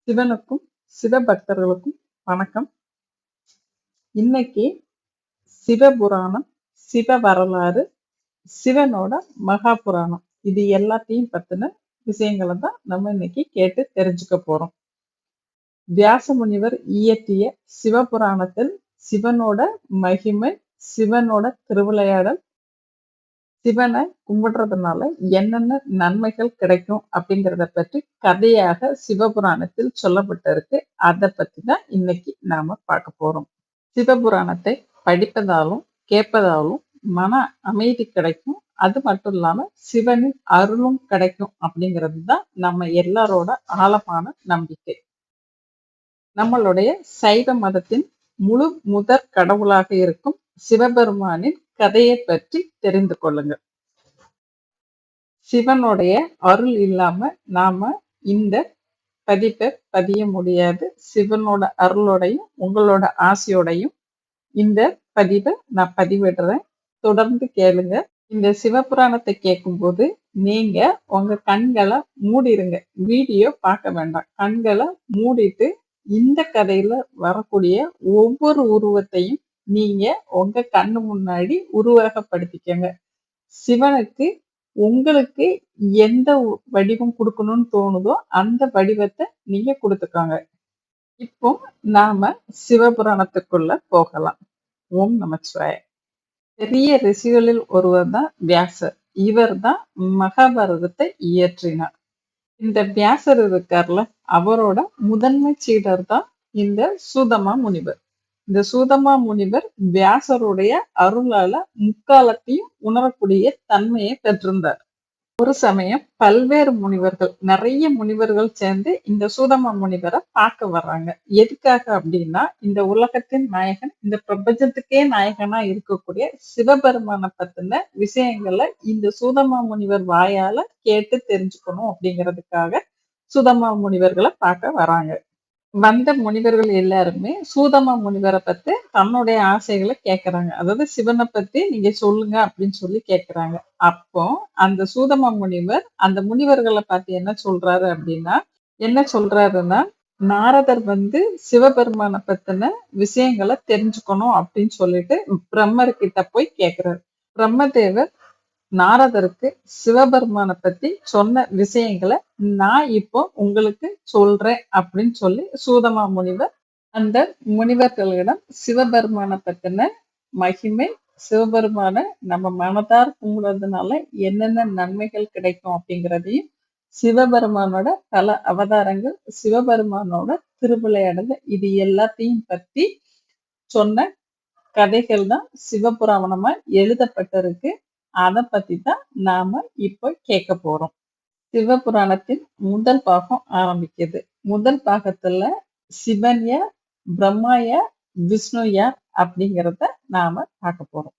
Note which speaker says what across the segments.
Speaker 1: சிவனுக்கும் சிவபக்தர்களுக்கும் வணக்கம். இன்னைக்கு சிவபுராணம், சிவ வரலாறு, சிவனோட மகா புராணம் இது எல்லாத்தையும் பத்தின விஷயங்களை தான் நம்ம இன்னைக்கு கேட்டு தெரிஞ்சுக்க போறோம். வியாச முனிவர் இயற்றிய சிவபுராணத்தில் சிவனோட மகிமை, சிவனோட திருவிளையாடல், சிவனை கும்பிடுறதுனால என்னென்ன நன்மைகள் கிடைக்கும் அப்படிங்கிறத பற்றி கதையாக சிவபுராணத்தில் சொல்லப்பட்டிருக்கு. அதை பத்தி தான் இன்னைக்கு நாம பார்க்க போறோம். சிவபுராணத்தை படிப்பதாலும் கேட்பதாலும் மன அமைதி கிடைக்கும். அது மட்டும் இல்லாம சிவனின் அருளும் கிடைக்கும் அப்படிங்கிறது தான் நம்ம எல்லாரோட ஆழமான நம்பிக்கை. நம்மளுடைய சைவ மதத்தின் முழு முதற் கடவுளாக இருக்கும் சிவபெருமானின் கதையை பற்றி தெரிந்து கொள்ளுங்கள். சிவனுடைய அருள் இல்லாம நாம இந்த பதிப்பை பதிய முடியாது. சிவனோட அருளோடையும் உங்களோட ஆசையோடையும் இந்த பதிவை நான் பதிவிடுறேன். தொடர்ந்து கேளுங்க. இந்த சிவபுராணத்தை கேட்கும்போது நீங்க உங்க கண்களை மூடிருங்க. வீடியோ பார்க்க வேண்டாம். கண்களை மூடிட்டு இந்த கதையில வரக்கூடிய ஒவ்வொரு உருவத்தையும் நீங்க உங்க கண்ணு முன்னாடி உருவகப்படுத்திக்கங்க. சிவனுக்கு உங்களுக்கு எந்த வடிவம் கொடுக்கணும்னு தோணுதோ அந்த வடிவத்தை நீங்க கொடுத்துக்கோங்க. இப்போ நாம சிவபுராணத்துக்குள்ள போகலாம். ஓம் நமச்சிவாய. பெரிய ரிஷிகளில் ஒருவர் தான் வியாசர். இவர் தான் மகாபாரதத்தை இயற்றினார். இந்த வியாசர் இருக்கார்ல, அவரோட முதன்மை சீடர் தான் இந்த சூதமா முனிவர். இந்த சூதமா முனிவர் வியாசருடைய அருளால முக்காலத்தையும் உணரக்கூடிய தன்மையை பெற்றிருந்தார். ஒரு சமயம் பல்வேறு முனிவர்கள், நிறைய முனிவர்கள் சேர்ந்து இந்த சூதமா முனிவரை பார்க்க வர்றாங்க. எதுக்காக அப்படின்னா, இந்த உலகத்தின் நாயகன், இந்த பிரபஞ்சத்துக்கே நாயகனா இருக்கக்கூடிய சிவபெருமான பத்தின விஷயங்களை இந்த சூதமா முனிவர் வாயால கேட்டு தெரிஞ்சுக்கணும் அப்படிங்கிறதுக்காக சூதமா முனிவர்களை பார்க்க வராங்க. வந்த முனிவர்கள் எல்லாருமே சூதமா முனிவரை பத்தி தன்னுடைய ஆசைகளை கேட்கறாங்க. அதாவது சிவனை பத்தி நீங்க சொல்லுங்க அப்படின்னு சொல்லி கேட்கறாங்க. அப்போ அந்த சூதமா முனிவர் அந்த முனிவர்களை பார்த்து என்ன சொல்றாருன்னா, நாரதர் சிவபெருமான பத்தின விஷயங்களை தெரிஞ்சுக்கணும் அப்படின்னு சொல்லிட்டு பிரம்மர் கிட்ட போய் கேட்கிறாரு. பிரம்மதேவர் நாரதருக்கு சிவபெருமான பத்தி சொன்ன விஷயங்களை நான் இப்போ உங்களுக்கு சொல்றேன் அப்படின்னு சொல்லி சூதமா முனிவர் அந்த முனிவர்களிடம் சிவபெருமான பத்தின மகிமை, சிவபெருமான நம்ம மனதார் கும்பிடுறதுனால என்னென்ன நன்மைகள் கிடைக்கும் அப்படிங்கிறதையும், சிவபெருமானோட பல அவதாரங்கள், சிவபெருமானோட திருவிளையாடல் இது எல்லாத்தையும் பத்தி சொன்ன கதைகள் தான் சிவபுராணமா எழுதப்பட்டிருக்கு. அதை பத்தி தான் நாம இப்போ கேட்க போறோம். சிவபுராணத்தின் முதல் பாகம் ஆரம்பிக்குது. முதல் பாகத்துல சிவன் யார், பிரம்மா யார், விஷ்ணு யார் அப்படிங்கிறத நாம பார்க்க போறோம்.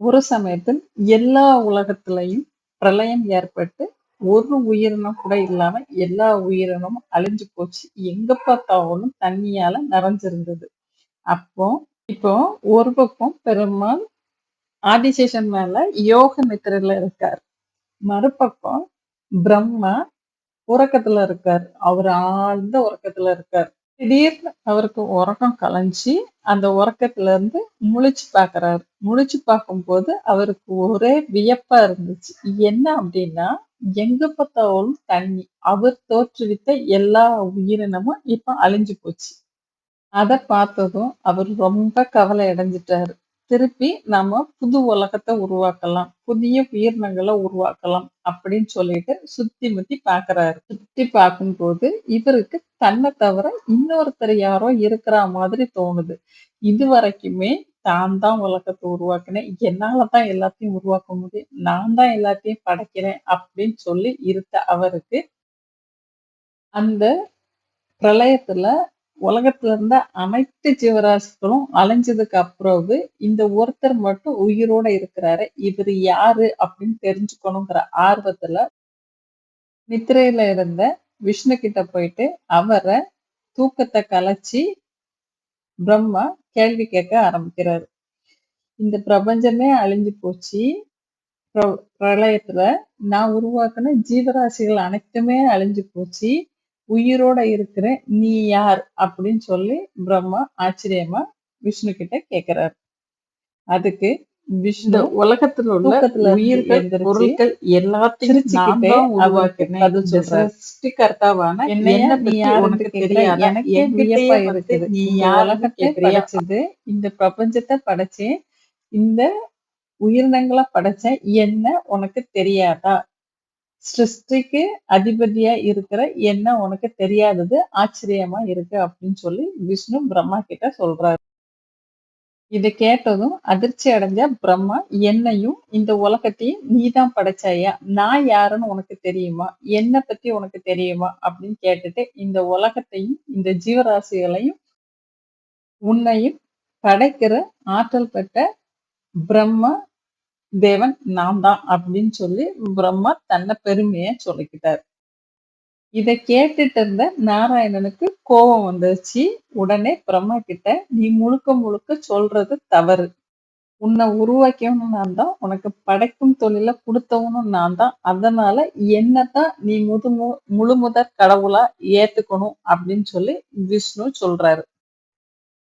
Speaker 1: ஒரு சமயத்தில் எல்லா உலகத்திலையும் பிரளயம் ஏற்பட்டு ஒரு உயிரினம் கூட இல்லாம எல்லா உயிரினமும் அழிஞ்சு போச்சு. எங்க பார்த்தாலும் தண்ணியால நிறைஞ்சிருந்தது. இப்போ ஒரு பக்கம் பெருமாள் ஆதிசேஷன் மேல யோக நித்திரையில இருக்கார். மறுபக்கம் பிரம்மா உறக்கத்துல இருக்கார். அவர் ஆழ்ந்த உறக்கத்துல இருக்கார். திடீர்னு அவருக்கு உறக்கம் கலைஞ்சி அந்த உறக்கத்துல இருந்து முழிச்சு பாக்குறாரு. முழிச்சு பார்க்கும்போது அவருக்கு ஒரே வியப்பா இருந்துச்சு. என்ன அப்படின்னா, எங்க பார்த்தாலும் தண்ணி. அவர் தோற்றுவித்த எல்லா உயிரினமும் இப்ப அழிஞ்சு போச்சு. அதை பார்த்ததும் அவர் ரொம்ப கவலை அடைஞ்சிட்டாரு. திருப்பி நம்ம புது உலகத்தை உருவாக்கலாம், புதிய உயிரினங்களை உருவாக்கலாம் அப்படின்னு சொல்லிட்டு சுத்தி முத்தி பாக்குறாரு. சுத்தி பார்க்கும்போது இவருக்கு தன்னை தவிர இன்னொருத்தர் யாரோ இருக்கிற மாதிரி தோணுது. இது வரைக்குமே தான் தான் உலகத்தை உருவாக்கினேன், என்னாலதான் எல்லாத்தையும் உருவாக்க முடியும், நான் தான் எல்லாத்தையும் படைக்கிறேன் அப்படின்னு சொல்லி இருக்க அவருக்கு அந்த பிரளயத்துல உலகத்துல இருந்த அனைத்து ஜீவராசிகளும் அழிஞ்சதுக்கு அப்புறம் இந்த ஒருத்தர் மட்டும் உயிரோட இருக்கிறாரு. இவர் யாரு அப்படின்னு தெரிஞ்சுக்கணுங்கிற ஆர்வத்துல நித்திரையில இருந்த விஷ்ணு கிட்ட போயிட்டு அவரை தூக்கத்தை கலைச்சி பிரம்மா கேள்வி கேட்க ஆரம்பிக்கிறாரு. இந்த பிரபஞ்சமே அழிஞ்சு போச்சு. பிரளயத்துல நான் உருவாக்குன ஜீவராசிகள் அனைத்துமே அழிஞ்சு போச்சு. உயிரோட இருக்கிற நீ யார் அப்படின்னு சொல்லி பிரம்மா ஆச்சரியமா விஷ்ணு கிட்ட கேக்குறாரு. அதுக்கு இந்த
Speaker 2: விஷ்ணு
Speaker 1: உலகத்துல உள்ள
Speaker 2: தூக்கத்துல இருந்து
Speaker 1: உயிர்கள்
Speaker 2: எந்திரிச்சு
Speaker 1: பொருட்கள் எல்லாத்தையும் நான்
Speaker 2: சிரிச்சுக்கிட்டே
Speaker 1: தான்
Speaker 2: அவருக்கு
Speaker 1: உருவாக்கினேன்.
Speaker 2: பதில்
Speaker 1: இந்த
Speaker 2: சொல்றாரு.
Speaker 1: சிருஷ்டிகர்த்தாவான
Speaker 2: என்னையா
Speaker 1: என்னை
Speaker 2: நீ
Speaker 1: பத்தி
Speaker 2: யாருன்னு
Speaker 1: உனக்கு
Speaker 2: கேக்குற?
Speaker 1: தெரியாதா?
Speaker 2: எனக்கே
Speaker 1: என்கிட்டயே
Speaker 2: வியப்பா
Speaker 1: வந்து
Speaker 2: இருக்குது.
Speaker 1: நீ
Speaker 2: இந்த
Speaker 1: யாருன்னு
Speaker 2: உலகத்தை
Speaker 1: கேக்குறியா?
Speaker 2: படைச்சது, இந்த பிரபஞ்சத்தை படைச்சேன், இந்த உயிரினங்களை படைச்சேன், என்ன உனக்கு தெரியாதா? சிருஷ்டிக்கு அதிபதியா இருக்கிற என்ன உனக்கு தெரியாதது ஆச்சரியமா இருக்கு அப்படின்னு சொல்லி விஷ்ணு பிரம்மா கிட்ட சொல்றாரு. இதை கேட்டதும் அதிர்ச்சி அடைஞ்ச பிரம்மா, என்னையும் இந்த உலகத்தையும் நீதான் படைச்சாயா? நான் யாருன்னு உனக்கு தெரியுமா? என்னை பத்தி உனக்கு தெரியுமா? அப்படின்னு கேட்டுட்டு இந்த உலகத்தையும் இந்த ஜீவராசிகளையும் உன்னையும் படைக்கிற ஆற்றல் பெற்ற பிரம்ம தேவன் நான் தான் அப்படின்னு சொல்லி பிரம்மா தன்னை பெருமையா சொல்லிக்கிட்டார். இதை கேட்டுட்டு இருந்த நாராயணனுக்கு கோபம் வந்துருச்சு. உடனே பிரம்மா கிட்ட, நீ முழுக்க முழுக்க சொல்றது தவறு. உன்னை உருவாக்கியவனும் நான் தான், உனக்கு படைக்கும் தொழில கொடுத்தவனும் நான் தான். அதனால என்னதான் நீ முழு முதற் கடவுளா ஏத்துக்கணும் அப்படின்னு சொல்லி விஷ்ணு சொல்றாரு.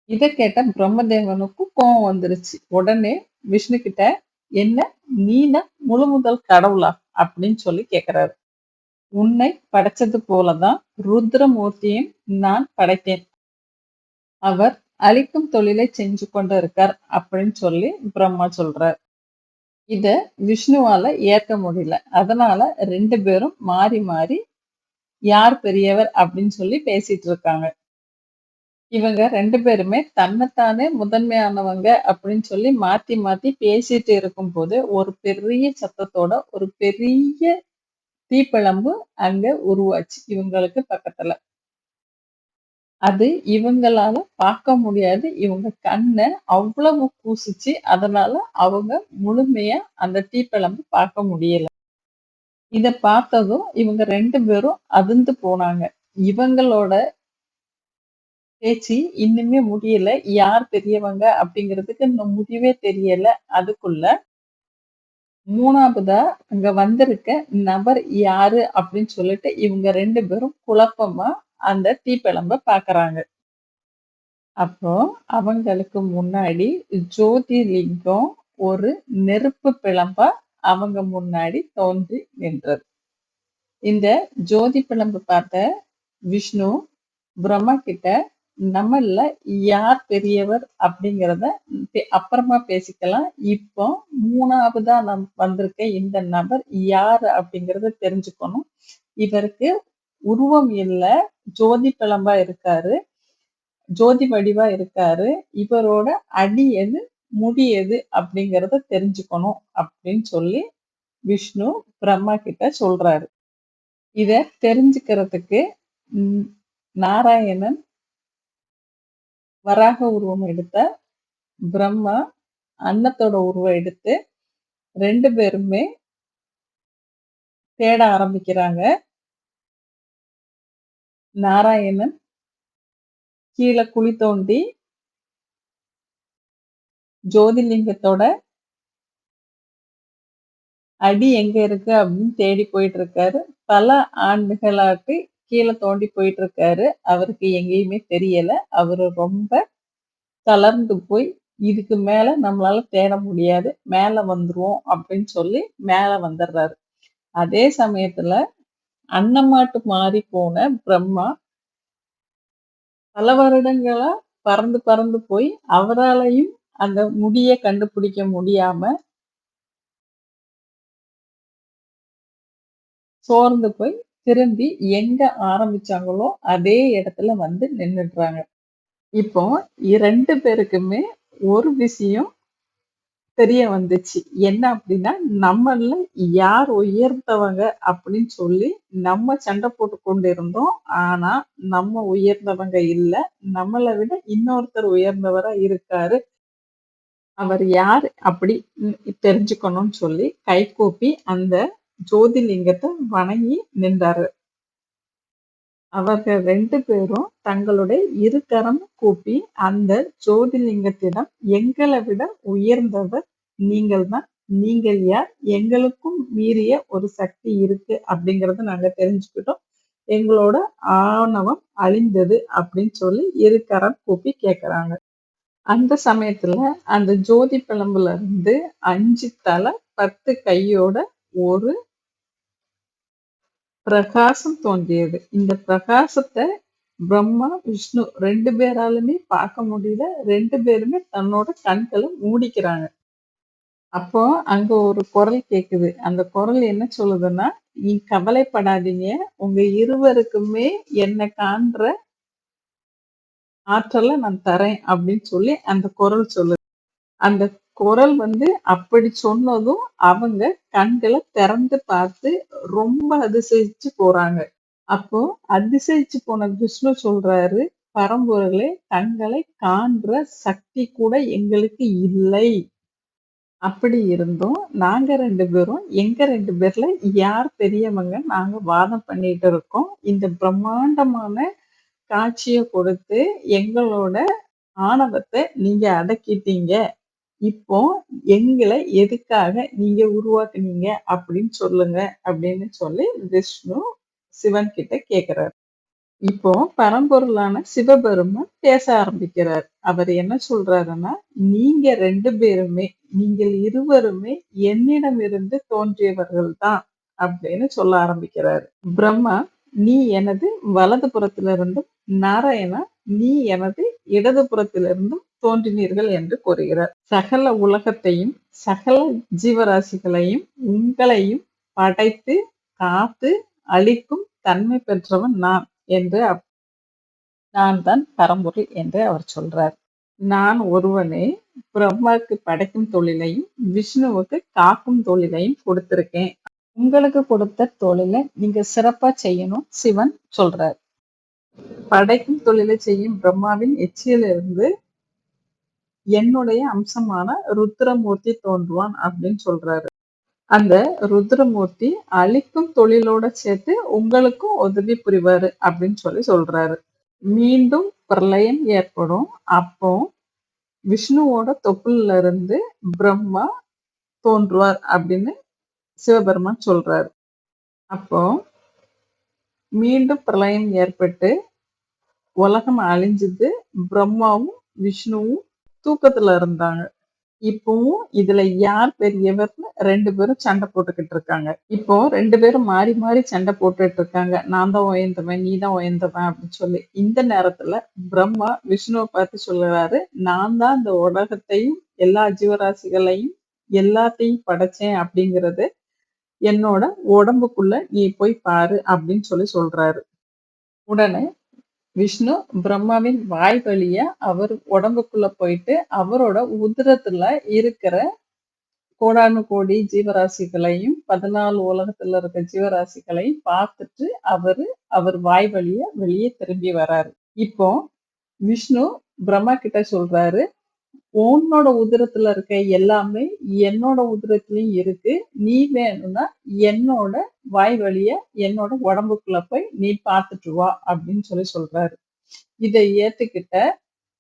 Speaker 2: இதை கேட்ட பிரம்மதேவனுக்கும் கோபம் வந்துருச்சு. உடனே விஷ்ணு கிட்ட, என்ன நீதான் முழு முதல் கடவுளா அப்படின்னு சொல்லி கேக்குறாரு. உன்னை படைச்சது போலதான் ருத்ரமூர்த்தியும் நான் படைத்தேன். அவர் அழிக்கும் தொழிலை செஞ்சு கொண்டு இருக்கார் அப்படின்னு சொல்லி பிரம்மா சொல்றார். இத விஷ்ணுவால ஏற்க முடியல. அதனால 2 பேரும் மாறி மாறி யார் பெரியவர் அப்படின்னு சொல்லி பேசிட்டு இருக்காங்க. இவங்க 2 பேருமே தன்னைத்தானே முதன்மையானவங்க அப்படின்னு சொல்லி மாத்தி மாத்தி பேசிட்டு இருக்கும்போது ஒரு பெரிய சத்தத்தோட ஒரு பெரிய தீப்பிழம்பு அங்க உருவாச்சு இவங்களுக்கு பக்கத்துல. அது இவங்களால பார்க்க முடியாது. இவங்க கண்ணை அவ்வளவு கூசிச்சு. அதனால அவங்க முழுமையா அந்த தீப்பிழம்பு பார்க்க முடியல. இத பார்த்ததும் இவங்க 2 பேரும் அதிர்ந்து போனாங்க. இவங்களோட பேச்சு இன்னுமே முடியல. யார் பெரியவங்க அப்படிங்கிறதுக்கு இன்னும் முடிவே தெரியல. அதுக்குள்ள 3வதா அங்க வந்திருக்க நபர் யாரு அப்படின்னு சொல்லிட்டு இவங்க 2 பேரும் குழப்பமா அந்த தீப்பிழம்ப பார்க்கறாங்க. அப்போ அவங்களுக்கு முன்னாடி ஜோதிலிங்கம் ஒரு நெருப்பு பிழம்பா அவங்க முன்னாடி தோன்றி நின்றது. இந்த ஜோதி பிழம்பு பார்த்த விஷ்ணு பிரம்மா கிட்ட, நம்மள யார் பெரியவர் அப்படிங்கிறத அப்புறமா பேசிக்கலாம். இப்போ 3வதா வந்திருக்க இந்த நபர் யாரு அப்படிங்கறத தெரிஞ்சுக்கணும். இவருக்கு உருவம் இல்ல, ஜோதி பிழம்பா இருக்காரு, ஜோதி வடிவா இருக்காரு. இவரோட அடி எது, முடி எது அப்படிங்கறத தெரிஞ்சுக்கணும் அப்படின்னு சொல்லி விஷ்ணு பிரம்மா கிட்ட சொல்றாரு. இத தெரிஞ்சுக்கிறதுக்கு ம், நாராயணன் வராக உருவம் எடுத்த பிரம்மா அன்னத்தோட உருவம் எடுத்து 2 பேருமே தேட ஆரம்பிக்கிறாங்க. நாராயணன் கீழே குழி தோண்டி ஜோதிலிங்கத்தோட அடி எங்க இருக்கு அப்படின்னு தேடி போயிட்டு இருக்காரு. பல ஆண்டுகளாட்டு கீழே தோண்டி போயிட்டு இருக்காரு. அவருக்கு எங்கேயுமே தெரியல. அவரு ரொம்ப தளர்ந்து போய், இதுக்கு மேல நம்மளால தேட முடியாது, மேல வந்துருவோம் அப்படின்னு சொல்லி மேல வந்துடுறாரு. அதே சமயத்துல அன்னமாட்டு மாறி போன பிரம்மா பல வருடங்களா பறந்து பறந்து போய் அவராலையும் அந்த முடிய கண்டுபிடிக்க முடியாம சோர்ந்து போய் திரும்பி எங்க ஆரம்பிச்சாங்களோ அதே இடத்துல வந்து நின்னுடுறாங்க. இப்போ 2 பேருக்குமே ஒரு விஷயம் தெரிய வந்துச்சு. என்ன அப்படின்னா, நம்மள்ல யார் உயர்ந்தவங்க அப்படின்னு சொல்லி நம்ம சண்டை போட்டு கொண்டு இருந்தோம். ஆனா நம்ம உயர்ந்தவங்க இல்ல. நம்மளை விட இன்னொருத்தர் உயர்ந்தவரா இருக்காரு. அவர் யார் அப்படி தெரிஞ்சுக்கணும்னு சொல்லி கைகூப்பி அந்த ஜோதிலிங்கத்தை வணங்கி நின்றாரு. அவர்கள் 2 பேரும் தங்களுடைய இரு கரம் கூப்பி அந்த ஜோதிலிங்கத்திடம், எங்களை விட உயர்ந்தவர் நீங்கள் தான். நீங்கள் யார்? எங்களுக்கும் மீறிய ஒரு சக்தி இருக்கு அப்படிங்கறத நாங்க தெரிஞ்சுக்கிட்டோம்.
Speaker 1: எங்களோட ஆணவம் அழிந்தது அப்படின்னு சொல்லி இருக்கரம் கூப்பி கேக்குறாங்க. அந்த சமயத்துல அந்த ஜோதி பிழம்புல இருந்து 5 தலை 10 கையோட ஒரு பிரகாசம் தோன்றியது. இந்த பிரகாசத்தை பிரம்மா, விஷ்ணு 2 பேராலுமே பார்க்க முடியல. 2 பேருமே தன்னோட கண்களை மூடிக்கிறாங்க. அப்போ அங்க ஒரு குரல் கேக்குது. அந்த குரல் என்ன சொல்லுதுன்னா, "நீ கவலைப்படாதீங்க. உங்க இருவருக்குமே என்ன காண்ற ஆற்றலை நான் தரேன்" அப்படின்னு சொல்லி அந்த குரல் சொல்லுது. அந்த குரல் அப்படி சொன்னதும் அவங்க கண்களை திறந்து பார்த்து ரொம்ப அதிசயிச்சு போறாங்க. அப்போ அதிசயிச்சு போன விஷ்ணு சொல்றாரு, "பரம்பொருளே, தங்களை காண்ற சக்தி கூட எங்களுக்கு இல்லை. அப்படி இருந்தும் நாங்க 2 பேரும் எங்க 2 பேர்ல யார் பெரியவங்க நாங்க வாதம் பண்ணிட்டு இருக்கோம். இந்த பிரம்மாண்டமான காட்சிய கொடுத்து எங்களோட ஆணவத்தை நீங்க அடக்கிட்டீங்க. இப்போ எங்கள எதுக்காக நீங்க உருவாக்குனீங்க அப்படின்னு சொல்லுங்க" அப்படின்னு சொல்லி விஷ்ணு சிவன் கிட்ட கேக்குறாரு. இப்போ பரம்பொருளான சிவபெருமான் பேச ஆரம்பிக்கிறார். அவர் என்ன சொல்றாருன்னா, "நீங்க 2 பேருமே, நீங்கள் இருவருமே என்னிடமிருந்து தோன்றியவர்கள் தான்" அப்படின்னு சொல்ல ஆரம்பிக்கிறாரு. பிரம்மா, "நீ எனது வலது புறத்திலிருந்தும், நாராயணா, நீ எனது இடது புறத்திலிருந்தும் தோன்றினீர்கள் என்று கூறுகிறார். சகல உலகத்தையும், சகல ஜீவராசிகளையும், உங்களையும் படைத்து, காத்து, அழிக்கும் தன்மை பெற்றவன் நான் என்று நான் தான் பரம்பொருள் என்று அவர் சொல்றார். நான் ஒருவனே பிரம்மாவுக்கு படைக்கும் தொழிலையும், விஷ்ணுவுக்கு காக்கும் தொழிலையும் கொடுத்திருக்கேன். உங்களுக்கு கொடுத்த தொழிலை நீங்க சிறப்பா செய்யணும் சிவன் சொல்றார். படைக்கும் தொழிலை செய்யும் பிரம்மாவின் எச்சியிலிருந்து என்னுடைய அம்சமான ருத்ரமூர்த்தி தோன்றுவான் அப்படின்னு சொல்றாரு. அந்த ருத்ரமூர்த்தி அழிக்கும் தொழிலோட சேர்த்து உங்களுக்கும் உதவி புரிவாரு அப்படின்னு சொல்லி சொல்றாரு. மீண்டும் பிரளயம் ஏற்படும். அப்போ விஷ்ணுவோட தொப்புள்ல இருந்து பிரம்மா தோன்றுவார் அப்படின்னு சிவபெருமான் சொல்றாரு. அப்போ மீண்டும் பிரளயம் ஏற்பட்டு உலகம் அழிஞ்சது. பிரம்மாவும் விஷ்ணுவும் தூக்கத்துல இருந்தாங்க. இப்பவும் இதுல யார் பெரியவர்னு 2 பேரும் சண்டை போட்டுக்கிட்டு இருக்காங்க. இப்போ 2 பேரும் மாறி மாறி சண்டை போட்டுட்டு இருக்காங்க. நான் தான் உயர்ந்தவன், நீ தான் உயர்ந்தவன் அப்படின்னு சொல்லி. இந்த நேரத்துல பிரம்மா விஷ்ணுவை பார்த்து சொல்லுறாரு, "நான் தான் இந்த உலகத்தையும், எல்லா ஜீவராசிகளையும், எல்லாத்தையும் படைச்சேன் அப்படிங்கறது என்னோட உடம்புக்குள்ள நீ போய் பாரு" அப்படின்னு சொல்லி சொல்றாரு. உடனே விஷ்ணு பிரம்மாவின் வாய் வழியா அவர் உடம்புக்குள்ள போயிட்டு அவரோட உதிரத்துல இருக்கிற கோடானு கோடி ஜீவராசிகளையும் 14 உலகத்துல இருக்க ஜீவராசிகளையும் பார்த்துட்டு அவர் வாய் வழியா வெளியே திரும்பி வராரு. இப்போ விஷ்ணு பிரம்மா கிட்ட சொல்றாரு, "உன்னோட உதிரத்துல இருக்க எல்லாமே என்னோட உதிரத்திலயும் இருக்கு. நீ வேணும்னா என்னோட வாய் வழியா என்னோட உடம்புக்குள்ள போய் நீ பார்த்துட்டு வா" அப்படின்னு சொல்லி சொல்றாரு. இதை ஏத்துக்கிட்ட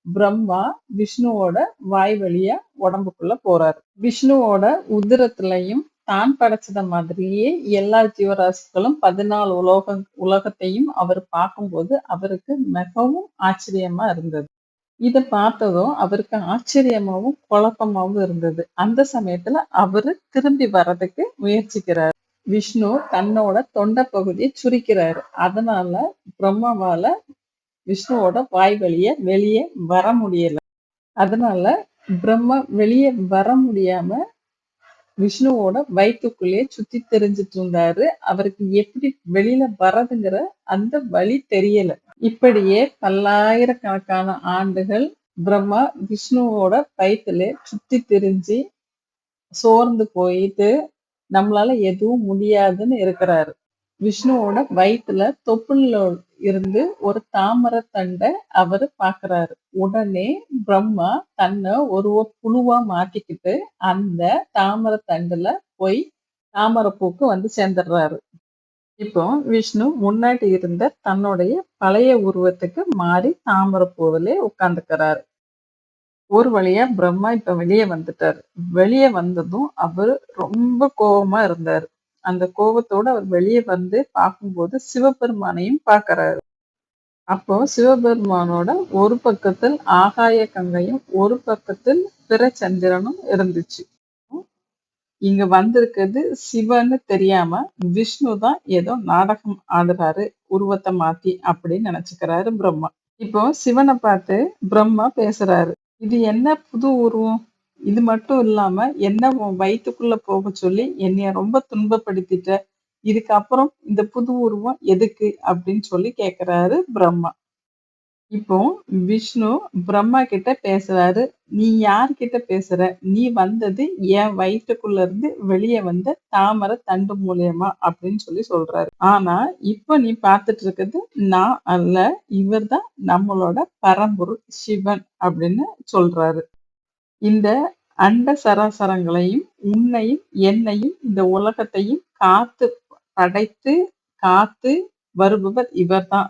Speaker 1: பிரம்மா விஷ்ணுவோட வாய் வழியா உடம்புக்குள்ள போறாரு. விஷ்ணுவோட உதிரத்திலையும் தான் படைச்சத மாதிரியே எல்லா ஜீவராசிகளும் 14 உலகத்தையும் அவர் பார்க்கும்போது அவருக்கு மிகவும் ஆச்சரியமா இருந்தது. இத பார்த்ததும் அவருக்கு ஆச்சரியமாவும் குழப்பமாவும் இருந்தது. அந்த சமயத்துல அவரு திரும்பி வர்றதுக்கு முயற்சிக்கிறார். விஷ்ணு தன்னோட தொண்டை பகுதியை சுருக்கிறாரு. அதனால பிரம்மாவால விஷ்ணுவோட வாய் வழியா வெளியே வர முடியல. அதனால பிரம்மா வெளியே வர முடியாம விஷ்ணுவோட வயிற்றுக்குள்ளேயே சுத்தி திரிஞ்சிட்டு இருந்தாரு. அவருக்கு எப்படி வெளியில வர்றதுங்கிற அந்த வழி தெரியல. இப்படியே பல்லாயிரக்கணக்கான ஆண்டுகள் பிரம்மா விஷ்ணுவோட வயிற்றுல சுத்தி திரிஞ்சு சோர்ந்து போயிட்டு நம்மளால எதுவும் முடியாதுன்னு இருக்கிறாரு. விஷ்ணுவோட வயிற்றுல தொப்புள்ள இருந்து ஒரு தாமரை தண்டை அவரு பாக்குறாரு. உடனே பிரம்மா தன்னை ஒரு புழுவா மாத்திக்கிட்டு அந்த தாமரை தண்டுல போய் தாமரை பூக்கு சேர்ந்துடுறாரு. இப்போ விஷ்ணு முன்னாடி இருந்த தன்னுடைய பழைய உருவத்துக்கு மாறி தாமரை பூவிலே உட்கார்ந்துக்கிறாரு. ஒரு வழியா பிரம்மா இப்ப வெளியே வந்துட்டாரு. வெளியே வந்ததும் அவரு ரொம்ப கோபமா இருந்தாரு. அந்த கோபத்தோட அவர் வெளியே வந்து பார்க்கும்போது சிவபெருமானையும் பார்க்கறாரு. அப்போ சிவபெருமானோட ஒரு பக்கத்தில் ஆகாய கங்கையும் ஒரு பக்கத்தில் பிறைச்சந்திரனும் இருந்துச்சு. இங்க வந்திருக்கிறது சிவன்னு தெரியாம விஷ்ணு தான் ஏதோ நாடகம் ஆடுறாரு உருவத்தை மாத்தி அப்படின்னு நினைச்சுக்கிறாரு பிரம்மா. இப்போ சிவனை பார்த்து பிரம்மா பேசுறாரு. இது என்ன புது உருவம்? இது மட்டும் இல்லாம என்ன உன் வயித்துக்குள்ள போக சொல்லி என்னைய ரொம்ப துன்பப்படுத்திட்ட. இதுக்கப்புறம் இந்த புது உருவம் எதுக்கு அப்படின்னு சொல்லி கேக்குறாரு பிரம்மா. இப்போ விஷ்ணு பிரம்மா கிட்ட பேசுறாரு. நீ யார்கிட்ட பேசுற? நீ வந்தது என் வயிற்றுக்குள்ள இருந்து வெளியே வந்த தாமரை தண்டு மூலியமா அப்படின்னு சொல்லி சொல்றாரு. ஆனா இப்ப நீ பார்த்துட்டு இருக்கிறது நான் அல்ல, இவர்தான் நம்மளோட பரம்பொருள் சிவன் அப்படின்னு சொல்றாரு. இந்த அண்ட சராசரங்களையும் உன்னையும் என்னையும் இந்த உலகத்தையும் காத்து படைத்து காத்து வருபவர் இவர்தான்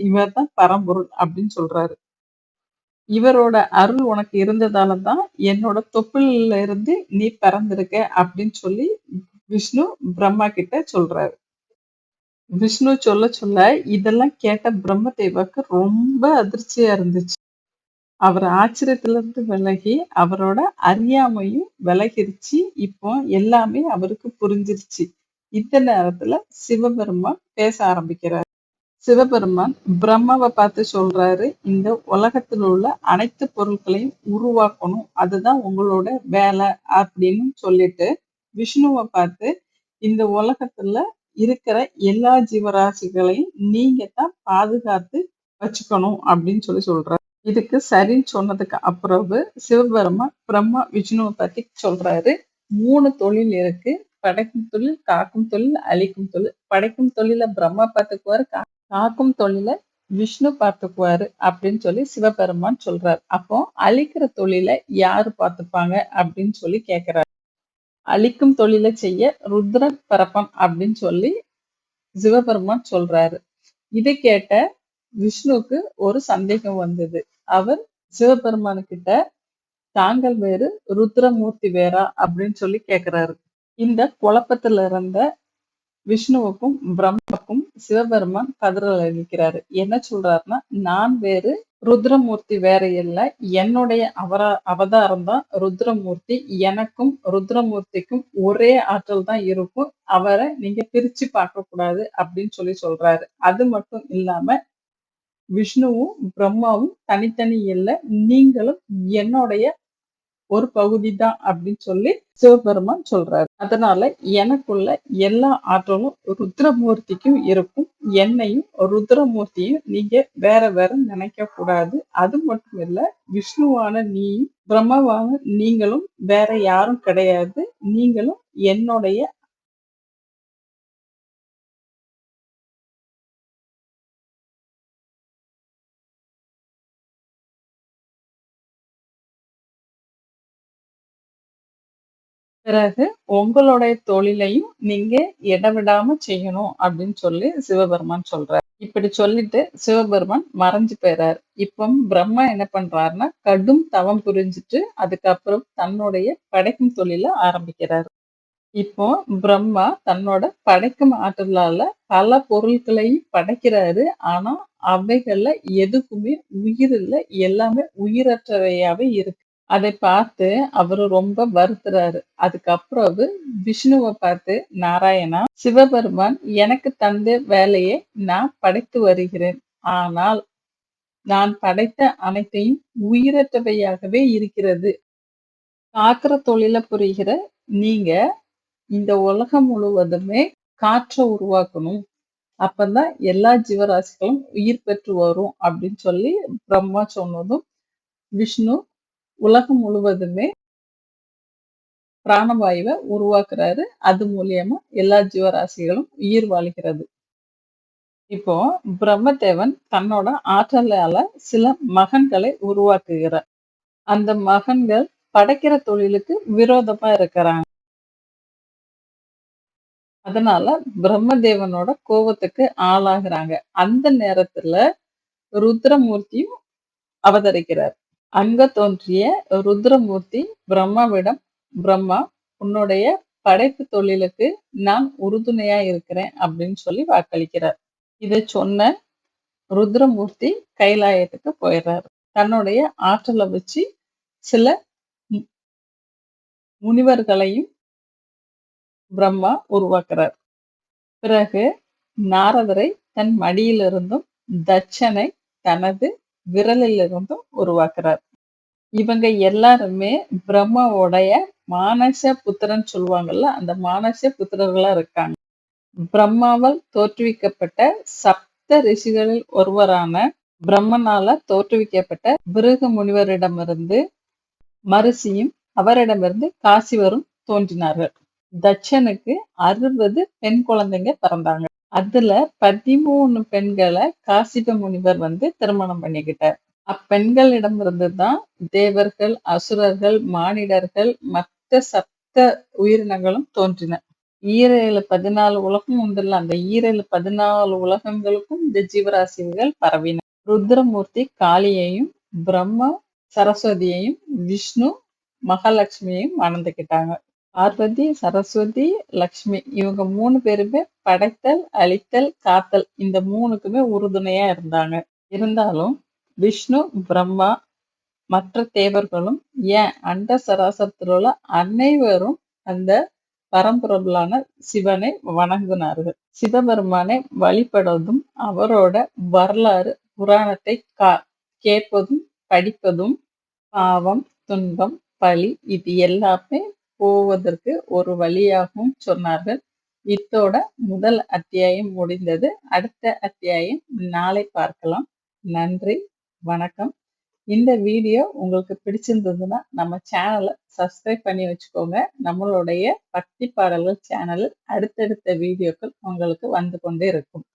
Speaker 1: இவர்தான் பரம்பொருள் அப்படின்னு சொல்றாரு. இவரோட அருள் உனக்கு இருந்ததால தான் என்னோட தொப்புளில இருந்து நீ பிறந்திருக்க அப்படின்னு சொல்லி விஷ்ணு பிரம்மா கிட்ட சொல்றாரு. விஷ்ணு சொல்ல சொல்ல இதெல்லாம் கேட்ட பிரம்மதேவாக்கு ரொம்ப அதிர்ச்சியா இருந்துச்சு. அவர் ஆச்சரியத்துல இருந்து விலகி அவரோட அறியாமையும் விலகிருச்சு. இப்போ எல்லாமே அவருக்கு புரிஞ்சிருச்சு. இந்த நேரத்துல சிவபெருமான் பேச ஆரம்பிக்கிறார். சிவபெருமான் பிரம்மாவை பார்த்து சொல்றாரு, இந்த உலகத்தில் உள்ள அனைத்து பொருட்களையும் உருவாக்கணும், அதுதான் உங்களோட வேலை அப்படின்னு சொல்லிட்டு விஷ்ணுவை பார்த்து இந்த உலகத்துல இருக்கிற எல்லா ஜீவராசிகளையும் நீங்க தான் பாதுகாத்து வச்சுக்கணும் அப்படின்னு சொல்லி சொல்றாரு. இதுக்கு சரின்னு சொன்னதுக்கு அப்புறம் சிவபெருமான் பிரம்மா விஷ்ணுவை பத்தி சொல்றாரு. 3 தொழில் இருக்கு. படைக்கும் தொழில், காக்கும் தொழில், அழிக்கும் தொழில். படைக்கும் தொழில பிரம்மா பார்த்துக்குவாரு, காக்கும் தொழில விஷ்ணு பார்த்துக்குவாரு அப்படின்னு சொல்லி சிவபெருமான் சொல்றாரு. அப்போ அழிக்கிற தொழில யாரு பார்த்துப்பாங்க அப்படின்னு சொல்லி கேக்குறாரு. அழிக்கும் தொழிலை செய்ய ருத்ர பரப்பன் அப்படின்னு சொல்லி சிவபெருமான் சொல்றாரு. இதை கேட்ட விஷ்ணுவுக்கு ஒரு சந்தேகம் வந்தது. அவர் சிவபெருமானுக்கிட்ட தாங்கள் வேறு ருத்ரமூர்த்தி வேறா அப்படின்னு சொல்லி கேக்குறாரு. இந்த குழப்பத்துல இருந்த விஷ்ணுவுக்கும் பிரம்மாவுக்கும் சிவபெருமான் கதறல் அளிக்கிறாரு. என்ன சொல்றாருன்னா, நான் வேறு ருத்ரமூர்த்தி வேற இல்ல, என்னுடைய அவதாரம் தான் ருத்ரமூர்த்தி. எனக்கும் ருத்ரமூர்த்திக்கும் ஒரே ஆற்றல் தான் இருக்கும். அவரை நீங்க பிரிச்சு பார்க்க கூடாது அப்படின்னு சொல்லி சொல்றாரு. அது மட்டும் இல்லாம விஷ்ணுவும் பிரம்மாவும் தனித்தனி இல்ல, நீங்களும் என்னுடைய ஒரு பகுதி தான் அப்படின்னு சொல்லி சிவபெருமான் சொல்றாரு. அதனால எனக்குள்ள எல்லா ஆற்றலும் ருத்ரமூர்த்திக்கும் இருக்கும். என்னையும் ருத்ரமூர்த்தியும் நீங்க வேற வேற நினைக்க கூடாது. அது மட்டும் இல்ல, விஷ்ணுவான நீயும் பிரம்மாவான நீங்களும் வேற யாரும் கிடையாது. நீங்களும் என்னுடைய பிறகு உங்களுடைய தொழிலையும் நீங்க இடவிடாம செய்யணும் அப்படின்னு சொல்லி சிவபெருமான் சொல்றார். இப்படி சொல்லிட்டு சிவபெருமான் மறைஞ்சு போயிறாரு. இப்போ பிரம்மா என்ன பண்றாருன்னா கடும் தவம் புரிஞ்சுட்டு அதுக்கப்புறம் தன்னுடைய படைக்கும் தொழிலை ஆரம்பிக்கிறாரு. இப்போ பிரம்மா தன்னோட படைக்கும் ஆற்றலால பல பொருட்களையும் படைக்கிறாரு. ஆனா அவைகள்ல எதுக்குமே உயிர் இல்ல, எல்லாமே உயிரற்றவையாவே இருக்கு. அதை பார்த்து அவரு ரொம்ப வருத்துறாரு. அதுக்கப்புறம் விஷ்ணுவை பார்த்து, நாராயணா, சிவபெருமான் எனக்கு தந்த வேலையை நான் படைத்து வருகிறேன். ஆனால் நான் படைத்த அனைத்தையும் உயிரற்றவையாகவே இருக்கிறது. காக்கிற தொழில புரிகிற நீங்க இந்த உலகம் முழுவதுமே காற்றை உருவாக்கணும். அப்பதான் எல்லா ஜீவராசிகளும் உயிர் பெற்று வரும் அப்படின்னு சொல்லி பிரம்மா சொன்னதும் விஷ்ணு உலகம் முழுவதுமே பிராணவாயுவை உருவாக்குறாரு. அது மூலியமா எல்லா ஜீவராசிகளும் உயிர் வாழ்கிறது. இப்போ பிரம்மதேவன் தன்னோட ஆற்றலால சில மகன்களை உருவாக்குகிறார். அந்த மகன்கள் படைக்கிற தொழிலுக்கு விரோதமா இருக்கிறாங்க. அதனால பிரம்மதேவனோட கோபத்துக்கு ஆளாகிறாங்க. அந்த நேரத்துல ருத்ரமூர்த்தியும் அவதரிக்கிறார். அங்க தோன்றிய ருத்ரமூர்த்தி பிரம்மாவிடம், பிரம்மா, உன்னுடைய
Speaker 2: படைப்பு தொழிலுக்கு நான் உறுதுணையா இருக்கிறேன் அப்படின்னு சொல்லி வாக்களிக்கிறார். இதை சொன்ன ருத்ரமூர்த்தி கைலாயத்துக்கு போயிடுறாரு. தன்னுடைய ஆற்றலை வச்சு சில மு- முனிவர்களையும் பிரம்மா உருவாக்குறார். பிறகு நாரதரை தன் மடியிலிருந்தும் தட்சனை தனது விரலிலிருந்தும் உருவாக்குறார். இவங்க எல்லாருமே பிரம்மாவோடைய மானச புத்திரன் சொல்லுவாங்கல்ல, அந்த மானச புத்திரர்களா இருக்காங்க. பிரம்மாவால் தோற்றுவிக்கப்பட்ட சப்த ரிஷிகளில் ஒருவரான பிரம்மனால தோற்றுவிக்கப்பட்ட பிருகு முனிவரிடமிருந்து மருசியும் அவரிடமிருந்து காசிவரும் தோன்றினார்கள். தட்சனுக்கு 60 பெண் குழந்தைங்க பிறந்தாங்க. அதுல 13 பெண்களை காசிப முனிவர் திருமணம் பண்ணிக்கிட்டார். அப்பெண்களிடமிருந்து தான் தேவர்கள், அசுரர்கள், மானிடர்கள், மற்ற சப்த உயிரினங்களும் தோன்றின. ஈரேழு 14 உலகம் உண்டுல்ல, அந்த ஈரேழு 14 உலகங்களுக்கும் இந்த ஜீவராசிகள் பரவின. ருத்ரமூர்த்தி காளியையும், பிரம்மா சரஸ்வதியையும், விஷ்ணு மகாலட்சுமியையும் மணந்துக்கிட்டாங்க. பார்வதி, சரஸ்வதி, லக்ஷ்மி இவங்க 3 பேருமே படைத்தல், அழித்தல், காத்தல் இந்த 3க்குமே உறுதுணையா இருந்தாங்க. இருந்தாலும் விஷ்ணு, பிரம்மா, மற்ற தேவர்களும் ஏன் அண்ட சராசரத்தில் உள்ள அனைவரும் அந்த பரம்பொருளான சிவனை வணங்கினார்கள். சிவபெருமானை வழிபடுவதும் அவரோட வரலாறு புராணத்தை கேட்பதும் படிப்பதும் பாவம், துன்பம், பழி இது எல்லாமே போவதற்கு ஒரு வழியாகவும் சொன்னார்கள். இத்தோட முதல் அத்தியாயம் முடிந்தது. அடுத்த அத்தியாயம் நாளை பார்க்கலாம். நன்றி, வணக்கம். இந்த வீடியோ உங்களுக்கு பிடிச்சிருந்ததுன்னா நம்ம சேனலை சப்ஸ்கிரைப் பண்ணி வச்சுக்கோங்க. நம்மளுடைய பக்தி பாடல்கள் சேனலில் அடுத்தடுத்த வீடியோக்கள் உங்களுக்கு வந்து கொண்டே இருக்கும்.